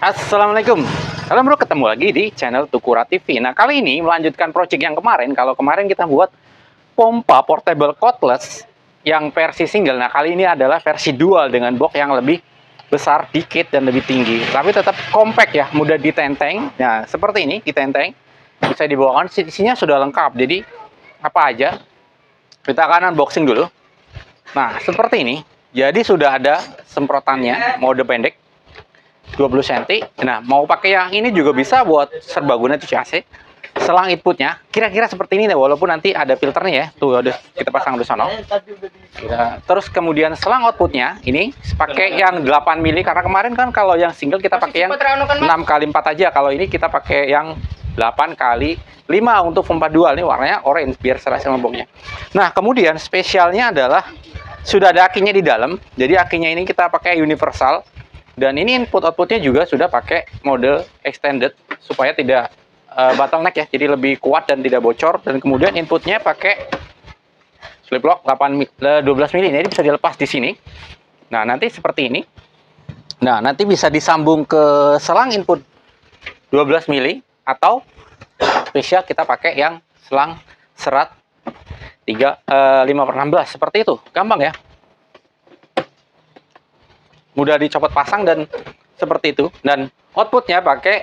Assalamualaikum. Halo bro, ketemu lagi di channel Tukura TV. Nah, kali ini melanjutkan project yang kemarin. Kalau kemarin kita buat pompa portable cordless yang versi single. Nah, kali ini adalah versi dual dengan box yang lebih besar dikit dan lebih tinggi. Tapi tetap compact ya, mudah ditenteng. Nah, seperti ini, ditenteng. Bisa dibawakan, isinya sudah lengkap. Jadi, apa aja. Kita akan unboxing dulu. Nah, seperti ini. Jadi sudah ada semprotannya, mode pendek. 20 cm. Nah, mau pakai yang ini juga bisa buat serbaguna cuci AC. Selang inputnya kira-kira seperti ini deh, walaupun nanti ada filternya ya. Tuh, udah kita pasang di sana. Terus kemudian selang outputnya ini pakai yang 8 mili karena kemarin kan kalau yang single kita pakai yang 6x4 aja. Kalau ini kita pakai yang 8x5 untuk pompa dual. Ini warnanya orange biar serasi lembongnya. Nah, kemudian spesialnya adalah sudah ada akinya di dalam. Jadi akinya ini kita pakai universal. Dan ini input-outputnya juga sudah pakai mode extended supaya tidak bottleneck ya, jadi lebih kuat dan tidak bocor. Dan kemudian inputnya pakai slip lock 12 mili, jadi bisa dilepas di sini. Nah, nanti seperti ini. Nah, nanti bisa disambung ke selang input 12 mili atau spesial kita pakai yang selang serat 5/16 seperti itu. Gampang ya. Mudah dicopot pasang dan seperti itu. Dan outputnya pakai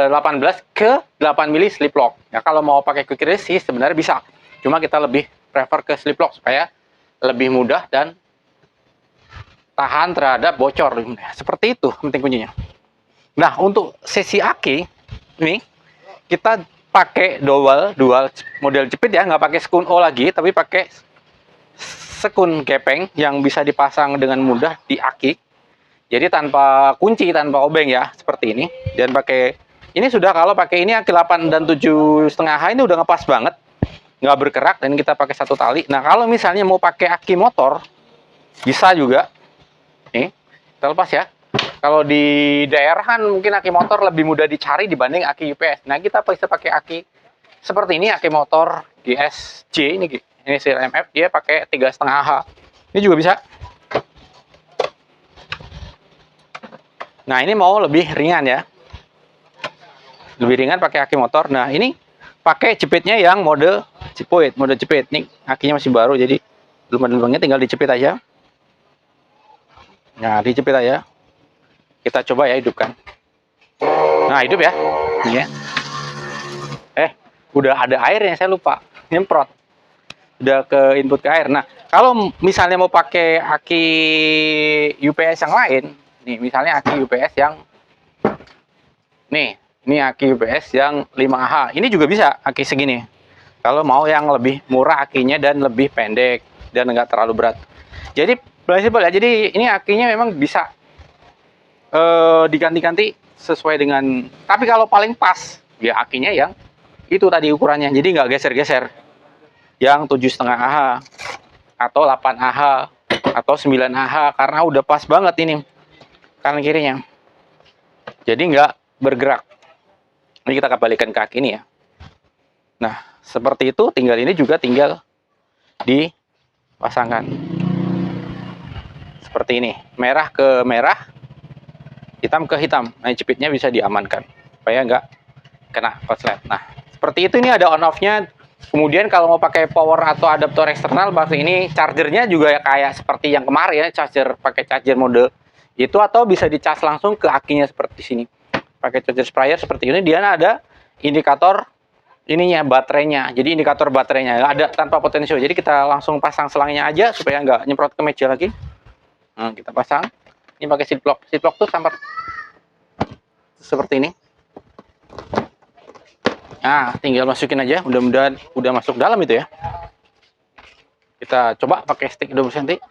18 ke 8 mili slip lock. Ya, kalau mau pakai quick release sih sebenarnya bisa. Cuma kita lebih prefer ke slip lock supaya lebih mudah dan tahan terhadap bocor. Seperti itu penting kuncinya. Nah, untuk sesi aki ini kita pakai dual model jepit ya, nggak pakai sekun O lagi, tapi pakai sekun gepeng yang bisa dipasang dengan mudah di aki. Jadi tanpa kunci, tanpa obeng ya, seperti ini. Dan pakai ini sudah, kalau pakai ini aki 8 dan 7,5H ini udah ngepas banget, nggak bergerak, dan kita pakai satu tali. Nah, kalau misalnya mau pakai aki motor bisa juga. Nih, kita lepas ya. Kalau di daerahan mungkin aki motor lebih mudah dicari dibanding aki UPS. Nah, kita bisa pakai aki seperti ini, aki motor GSJ ini CLMF, dia pakai 3,5H. Ini juga bisa. Nah, ini mau lebih ringan ya. Lebih ringan pakai aki motor. Nah, ini pakai jepitnya yang mode jepit, mode jepit. Nih, akinya masih baru jadi belum ada lubangnya, tinggal dijepit aja. Nah, dijepit aja. Kita coba ya hidupkan. Nah, hidup ya. Ini ya. Udah ada airnya, saya lupa nyemprot. Udah ke input ke air. Nah, kalau misalnya mau pakai aki UPS yang lain, nih misalnya aki UPS yang ini aki UPS yang 5H. Ini juga bisa aki segini. Kalau mau yang lebih murah akinya dan lebih pendek dan enggak terlalu berat. Jadi fleksibel ya. Jadi ini akinya memang bisa diganti-ganti sesuai dengan. Tapi kalau paling pas ya akinya yang itu tadi ukurannya. Jadi nggak geser-geser. Yang 7,5AH atau 8AH atau 9AH karena udah pas banget ini kanan kirinya. Jadi nggak bergerak. Ini kita kembalikan ke aki ini ya. Nah, seperti itu. Tinggal ini juga tinggal dipasangkan. Seperti ini. Merah ke merah, hitam ke hitam. Nah, jepitnya bisa diamankan supaya nggak kena korslet. Nah, seperti itu. Ini ada on off-nya. Kemudian kalau mau pakai power atau adaptor eksternal, bahasa ini chargernya juga ya kayak seperti yang kemarin ya, charger pakai charger mode itu, atau bisa dicas langsung ke akinya seperti sini. Pakai charger sprayer seperti ini, dia ada indikator ininya, baterainya. Jadi indikator baterainya ada tanpa potensio. Jadi kita langsung pasang selangnya aja supaya nggak nyemprot ke meja lagi. Nah, kita pasang. Ini pakai seat block. Seat block tuh sampai seperti ini. Nah, tinggal masukin aja. Mudah-mudahan udah masuk dalam itu ya. Kita coba pakai stick 20 cm.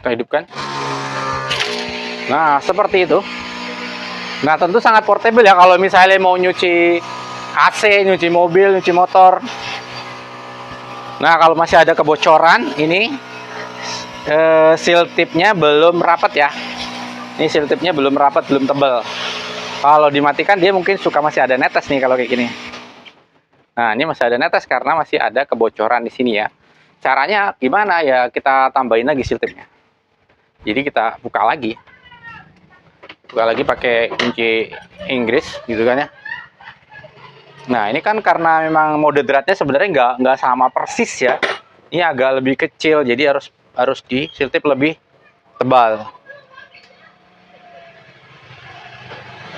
Kita hidupkan. Nah, seperti itu. Nah, tentu sangat portable ya kalau misalnya mau nyuci AC, nyuci mobil, nyuci motor. Nah, kalau masih ada kebocoran, ini seal tipnya belum rapat ya. Ini seal tipnya belum rapat, belum tebal. Kalau dimatikan dia mungkin suka masih ada netes nih kalau kayak gini. Nah, ini masih ada netes karena masih ada kebocoran di sini ya. Caranya gimana ya? Kita tambahin lagi seal tipnya. Jadi kita buka lagi. buka lagi pakai kunci Inggris gitu kan ya. Nah ini kan karena memang mode dratnya sebenarnya nggak sama persis ya. Ini agak lebih kecil, jadi harus di siltip lebih tebal.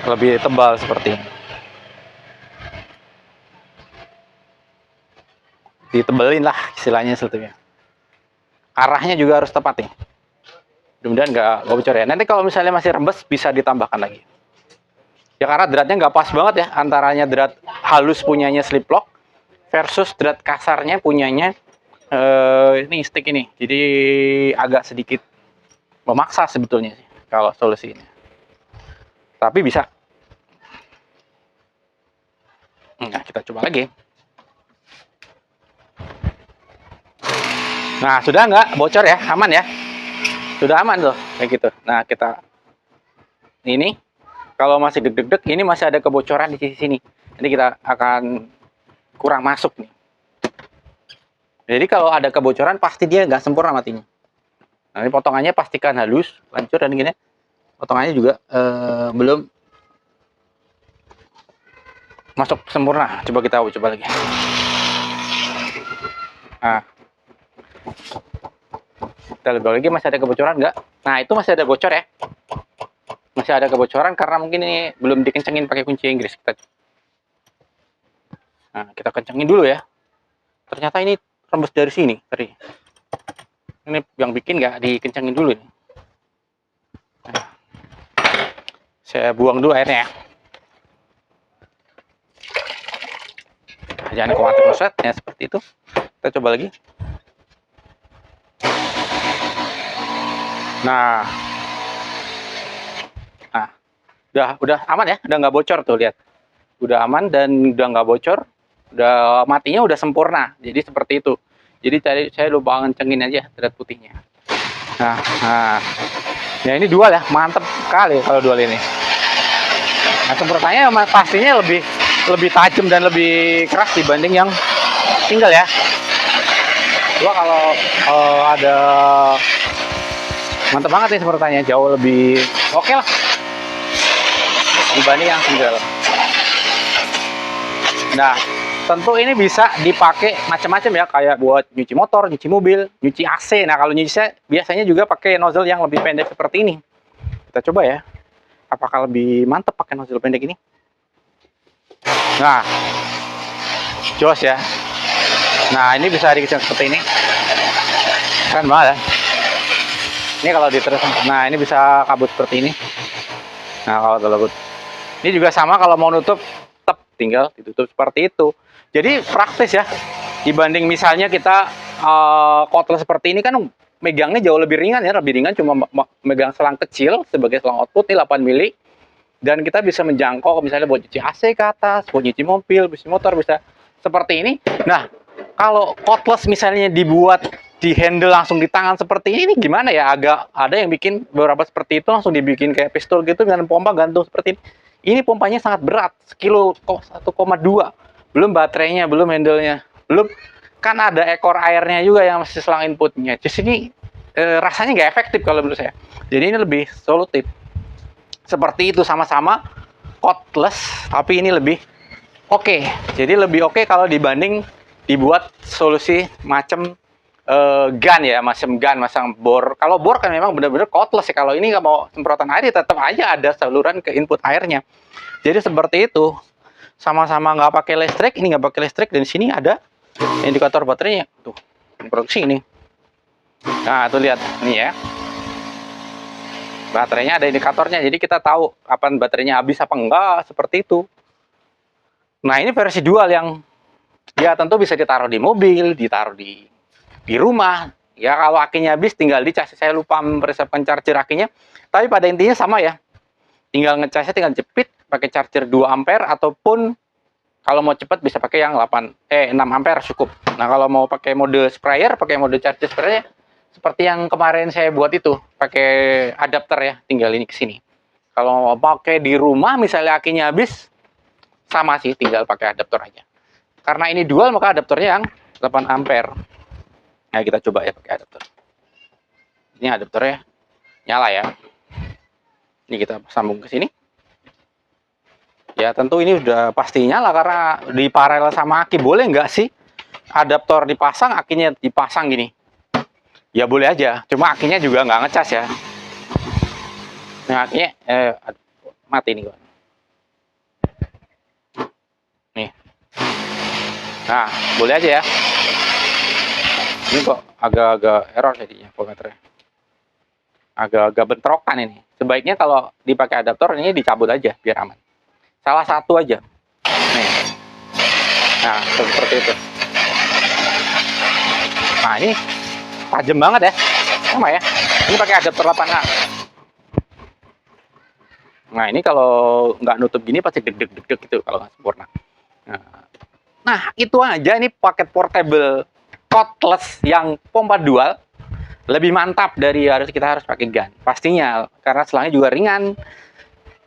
Lebih tebal seperti ini. Ditebelin lah istilahnya siltipnya. Arahnya juga harus tepat nih. Mudah-mudahan nggak bocor ya. Nanti kalau misalnya masih rembes bisa ditambahkan lagi. Ya karena dratnya nggak pas banget ya antaranya drat halus punyanya slip lock versus drat kasarnya punyanya ini stick ini. Jadi agak sedikit memaksa sebetulnya sih kalau solusi ini. Tapi bisa. Nah, kita coba lagi. Nah, sudah nggak bocor ya? Aman ya? Sudah aman tuh, kayak gitu. Nah, kita ini kalau masih deg-deg, ini masih ada kebocoran di sisi sini. Jadi kita akan kurang masuk nih. Jadi kalau ada kebocoran pasti dia nggak sempurna matinya. Nah, ini potongannya pastikan halus, lancur dan gini. Potongannya juga belum masuk sempurna. Coba kita coba lagi. Nah, kita lihat lagi masih ada kebocoran nggak? Nah, itu masih ada bocor ya. Masih ada kebocoran karena mungkin ini belum dikencengin pakai kunci Inggris. Kita kencengin dulu ya. Ternyata ini rembes dari sini tadi. Ini yang bikin nggak dikencengin dulu nih. Nah, saya buang dulu airnya ya. Jangan khawatir roset ya seperti itu. Kita coba lagi. Nah, udah aman ya, udah nggak bocor tuh lihat. Udah aman dan udah nggak bocor. Udah matinya udah sempurna. Jadi seperti itu. Jadi tadi saya lupa ngencengin aja drat putihnya. Nah, ya ini dual ya, mantep sekali kalau dual ini. Nah sempurnanya pastinya lebih tajam dan lebih keras dibanding yang single ya. Gua kalau ada mantep banget nih sempurnanya, jauh lebih oke lah dibanding yang single. Nah tentu ini bisa dipakai macam-macam ya, kayak buat nyuci motor, nyuci mobil, nyuci AC. Nah kalau nyuci biasanya juga pakai nozzle yang lebih pendek seperti ini. Kita coba ya, apakah lebih mantap pakai nozzle pendek ini. Nah jos ya. Nah ini bisa dikecil seperti ini, keren banget ya. Ini kalau diterus, nah ini bisa kabut seperti ini. Nah kalau kabut ini juga sama, kalau mau nutup tetap tinggal ditutup seperti itu. Jadi praktis ya, dibanding misalnya kita cordless seperti ini kan megangnya jauh lebih ringan ya, lebih ringan, cuma megang selang kecil sebagai selang output ini 8 mili, dan kita bisa menjangkau misalnya buat cuci AC ke atas, buat nyuci mobil, cuci motor, bisa seperti ini. Nah kalau cordless misalnya dibuat di handle langsung di tangan seperti ini gimana ya, agak ada yang bikin beberapa seperti itu langsung dibikin kayak pistol gitu dengan pompa gantung seperti ini. Ini pompanya sangat berat, sekilo 1,2, belum baterainya, belum handle-nya, belum kan ada ekor airnya juga yang masih selang inputnya. Di sini rasanya nggak efektif kalau menurut saya. Jadi ini lebih solutif. Seperti itu, sama-sama cordless, tapi ini lebih oke. Jadi lebih oke kalau dibanding dibuat solusi macam gun ya, macam gun, masang bor. Kalau bor kan memang benar-benar cordless ya. Kalau ini nggak mau semprotan air, tetap aja ada saluran ke input airnya. Jadi seperti itu, sama-sama nggak pakai listrik, ini nggak pakai listrik, dan di sini ada indikator baterainya tuh, produksi ini. Nah tuh lihat ini ya, baterainya ada indikatornya, jadi kita tahu kapan baterainya habis apa enggak, seperti itu. Nah ini versi dual yang ya tentu bisa ditaruh di mobil, ditaruh di rumah. Ya kalau akinya habis tinggal dicas. Saya lupa mempersiapkan charger akinya, tapi pada intinya sama ya. Tinggal ngecasnya, tinggal jepit pakai charger 2 ampere, ataupun kalau mau cepat bisa pakai yang 6 ampere cukup. Nah kalau mau pakai mode sprayer, pakai mode charger sprayer seperti yang kemarin saya buat itu, pakai adapter ya, tinggal ini ke sini. Kalau mau pakai di rumah misalnya akinya habis, sama sih, tinggal pakai adapter aja. Karena ini dual maka adapternya yang 8 ampere. Nah kita coba ya pakai adapter. Ini adapternya nyala ya. Ini kita sambung ke sini. Ya tentu ini udah pasti nyala karena di paralel sama aki. Boleh nggak sih adaptor dipasang, akinya dipasang gini? Ya boleh aja, cuma akinya juga nggak ngecas ya. Nah akinya mati nih. Nih. Nah boleh aja ya. Ini kok agak-agak error jadinya voltmeternya. Agak-agak bentrokan ini. Sebaiknya kalau dipakai adaptor ini dicabut aja biar aman. Salah satu aja. Nih. Nah, seperti itu. Nah, ini tajam banget ya. Sama ya. Ini pakai adaptor 8A. Nah, ini kalau nggak nutup gini pasti deg-deg gitu kalau nggak sempurna. Nah, itu aja ini paket portable cordless yang pompa dual. Lebih mantap dari kita harus pakai gun. Pastinya, karena selangnya juga ringan.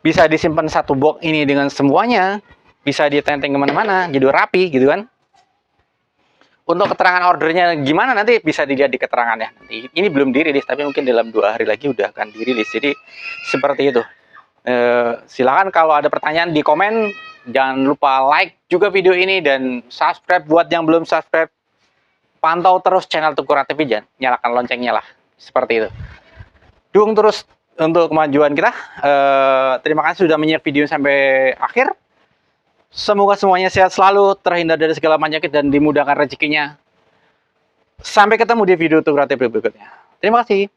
Bisa disimpan satu box ini dengan semuanya. Bisa ditenteng kemana-mana, jadi rapi gitu kan. Untuk keterangan ordernya gimana nanti bisa dilihat di keterangannya. Nanti ini belum dirilis, tapi mungkin dalam 2 hari lagi udah akan dirilis. Jadi seperti itu. Silakan kalau ada pertanyaan di komen. Jangan lupa like juga video ini dan subscribe buat yang belum subscribe. Pantau terus channel Tukura TV, dan nyalakan loncengnya lah. Seperti itu. Dukung terus untuk kemajuan kita. Terima kasih sudah menyimak video sampai akhir. Semoga semuanya sehat selalu, terhindar dari segala penyakit dan dimudahkan rezekinya. Sampai ketemu di video Tukura TV berikutnya. Terima kasih.